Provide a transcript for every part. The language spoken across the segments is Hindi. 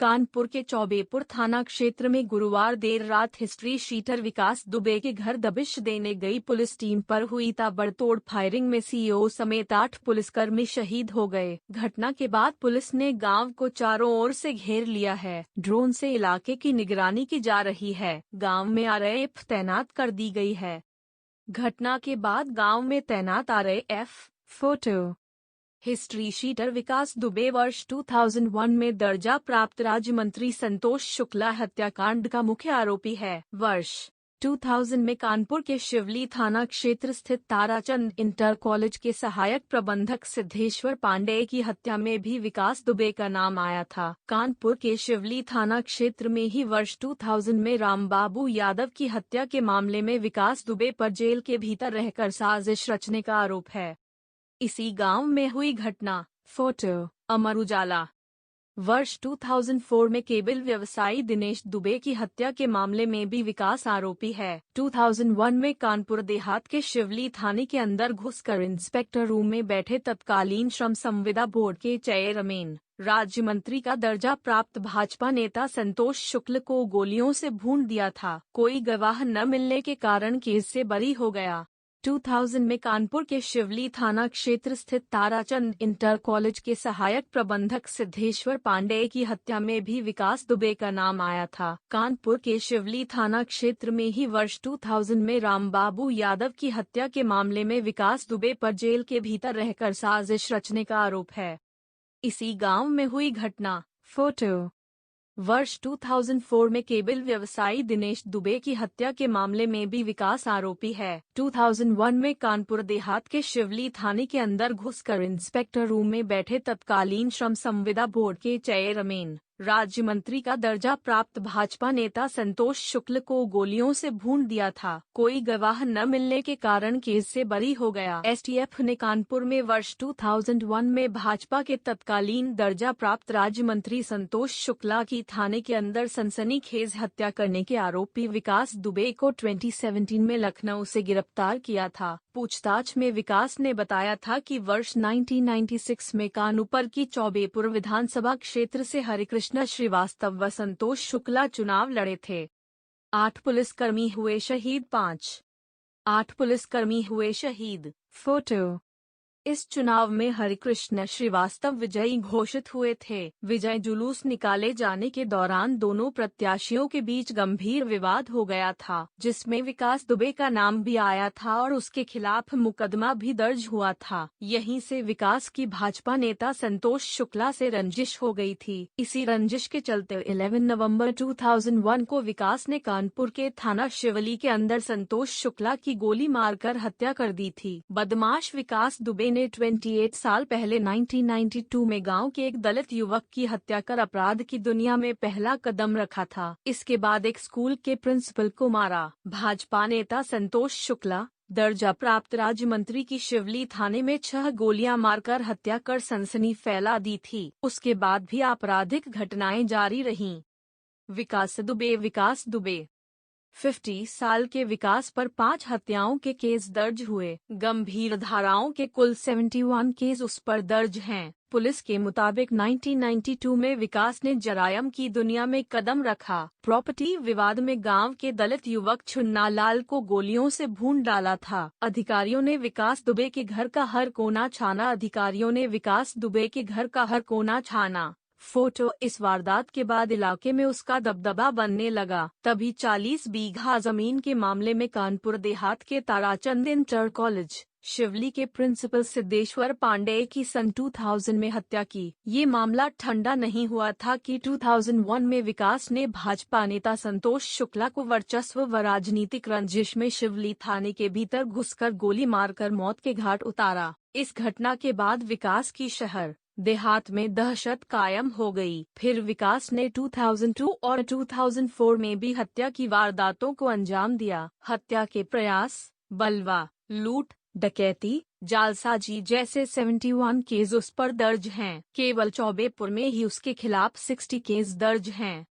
कानपुर के चौबेपुर थाना क्षेत्र में गुरुवार देर रात हिस्ट्री शीटर विकास दुबे के घर दबिश देने गई पुलिस टीम पर हुई ताबड़तोड़ फायरिंग में सीईओ समेत 8 पुलिसकर्मी शहीद हो गए। घटना के बाद पुलिस ने गांव को चारों ओर से घेर लिया है। ड्रोन से इलाके की निगरानी की जा रही है। गांव में आरएएफ तैनात कर दी गई है। घटना के बाद गांव में तैनात आरएएफ। फोटो। हिस्ट्री शीटर विकास दुबे वर्ष 2001 में दर्जा प्राप्त राज्य मंत्री संतोष शुक्ला हत्याकांड का मुख्य आरोपी है। वर्ष 2000 में कानपुर के शिवली थाना क्षेत्र स्थित ताराचंद इंटर कॉलेज के सहायक प्रबंधक सिद्धेश्वर पांडेय की हत्या में भी विकास दुबे का नाम आया था। कानपुर के शिवली थाना क्षेत्र में ही वर्ष 2000 में रामबाबू यादव की हत्या के मामले में विकास दुबे पर जेल के भीतर रहकर साजिश रचने का आरोप है। इसी गांव में हुई घटना। फोटो। अमर उजाला। वर्ष 2004 में केबल व्यवसायी दिनेश दुबे की हत्या के मामले में भी विकास आरोपी है। 2001 में कानपुर देहात के शिवली थाने के अंदर घुसकर इंस्पेक्टर रूम में बैठे तत्कालीन श्रम संविदा बोर्ड के चेयरमैन, राज्य मंत्री का दर्जा प्राप्त भाजपा नेता संतोष शुक्ल को गोलियों से भून दिया था। कोई गवाह न मिलने के कारण केस से बरी हो गया। 2000 में कानपुर के शिवली थाना क्षेत्र स्थित ताराचंद इंटर कॉलेज के सहायक प्रबंधक सिद्धेश्वर पांडेय की हत्या में भी विकास दुबे का नाम आया था। कानपुर के शिवली थाना क्षेत्र में ही वर्ष 2000 में रामबाबू यादव की हत्या के मामले में विकास दुबे पर जेल के भीतर रहकर साजिश रचने का आरोप है। इसी गांव में हुई घटना। फोटो। वर्ष 2004 में केबल व्यवसायी दिनेश दुबे की हत्या के मामले में भी विकास आरोपी है। 2001 में कानपुर देहात के शिवली थाने के अंदर घुसकर इंस्पेक्टर रूम में बैठे तत्कालीन श्रम संविदा बोर्ड के चेयरमैन, राज्य मंत्री का दर्जा प्राप्त भाजपा नेता संतोष शुक्ल को गोलियों से भून दिया था। कोई गवाह न मिलने के कारण केस से बरी हो गया। एसटीएफ ने कानपुर में वर्ष 2001 में भाजपा के तत्कालीन दर्जा प्राप्त राज्य मंत्री संतोष शुक्ला की थाने के अंदर सनसनीखेज हत्या करने के आरोपी विकास दुबे को 2017 में लखनऊ से गिरफ्तार किया था। पूछताछ में विकास ने बताया था कि वर्ष 1996 में कानपुर की चौबेपुर विधानसभा क्षेत्र से हरिकृष्ण श्रीवास्तव व संतोष शुक्ला चुनाव लड़े थे। 8 पुलिसकर्मी हुए शहीद। 8 पुलिसकर्मी हुए शहीद। फोटो। इस चुनाव में हरिकृष्ण श्रीवास्तव विजयी घोषित हुए थे। विजय जुलूस निकाले जाने के दौरान दोनों प्रत्याशियों के बीच गंभीर विवाद हो गया था, जिसमें विकास दुबे का नाम भी आया था और उसके खिलाफ मुकदमा भी दर्ज हुआ था। यहीं से विकास की भाजपा नेता संतोष शुक्ला से रंजिश हो गई थी। इसी रंजिश के चलते 11 नवंबर 2001 को विकास ने कानपुर के थाना शिवली के अंदर संतोष शुक्ला की गोली मारकर हत्या कर दी थी। बदमाश विकास दुबे ने 28 साल पहले 1992 में गांव के एक दलित युवक की हत्या कर अपराध की दुनिया में पहला कदम रखा था। इसके बाद एक स्कूल के प्रिंसिपल को मारा। भाजपा नेता संतोष शुक्ला, दर्जा प्राप्त राज्य मंत्री की शिवली थाने में 6 गोलियां मारकर हत्या कर सनसनी फैला दी थी। उसके बाद भी आपराधिक घटनाएं जारी रहीं। विकास दुबे 50 साल के विकास पर 5 हत्याओं के केस दर्ज हुए। गंभीर धाराओं के कुल 71 केस उस पर दर्ज हैं। पुलिस के मुताबिक 1992 में विकास ने जरायम की दुनिया में कदम रखा। प्रॉपर्टी विवाद में गांव के दलित युवक छुन्ना लाल को गोलियों से भून डाला था। अधिकारियों ने विकास दुबे के घर का हर कोना छाना। फोटो। इस वारदात के बाद इलाके में उसका दबदबा बनने लगा। तभी 40 बीघा जमीन के मामले में कानपुर देहात के ताराचंद इंटर कॉलेज शिवली के प्रिंसिपल सिद्धेश्वर पांडेय की सन 2000 में हत्या की। ये मामला ठंडा नहीं हुआ था कि 2001 में विकास ने भाजपा नेता संतोष शुक्ला को वर्चस्व व राजनीतिक रंजिश में शिवली थाने के भीतर घुसकर गोली मारकर मौत के घाट उतारा। इस घटना के बाद विकास की शहर देहात में दहशत कायम हो गई। फिर विकास ने 2002 और 2004 में भी हत्या की वारदातों को अंजाम दिया। हत्या के प्रयास, बलवा, लूट, डकैती, जालसाजी जैसे 71 केस उस पर दर्ज हैं। केवल चौबेपुर में ही उसके खिलाफ 60 केस दर्ज हैं।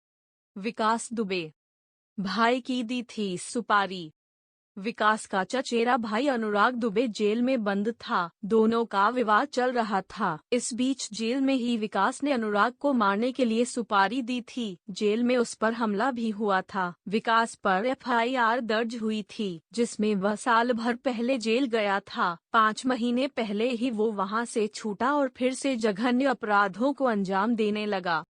विकास दुबे भाई की दी थी सुपारी। विकास का चचेरा भाई अनुराग दुबे जेल में बंद था। दोनों का विवाद चल रहा था। इस बीच जेल में ही विकास ने अनुराग को मारने के लिए सुपारी दी थी। जेल में उस पर हमला भी हुआ था। विकास पर एफआईआर दर्ज हुई थी, जिसमें वह साल भर पहले जेल गया था। 5 महीने पहले ही वो वहां से छूटा और फिर से जघन्य अपराधों को अंजाम देने लगा।